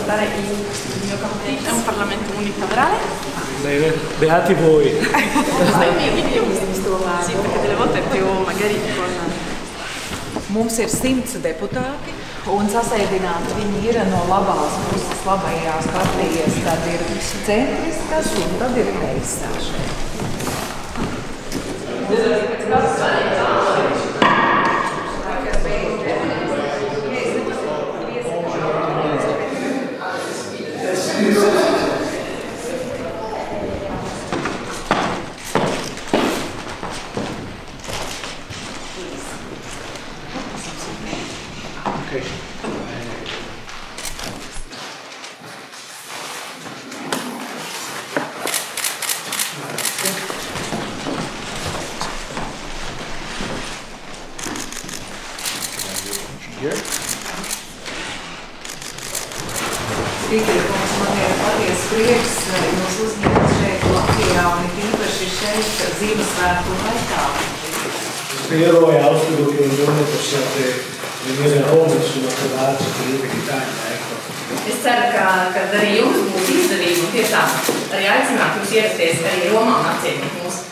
dare il mio campionato. È un Parlamento unicamerale. Beati voi. Sì, perché delle volte è più magari con... Mums ir 100 deputāti, un sasēdināti viņi ir no labās puses, labējās partijas, tad ir centriskas un tad ir kreisās. Spīkerkungs, man ir patiesi prieks jūs uzņemt šeit Latvijā un īpaši šeit Ziemassvētku laikā. Spero e auspico che un giorno possiate venire a Roma insomma, a trovarci qui in Italia, ecco. Es ceru, ka arī jums būs izdevība un tiešām arī aicināt jūs ierasties arī Romā un apciemot mūs.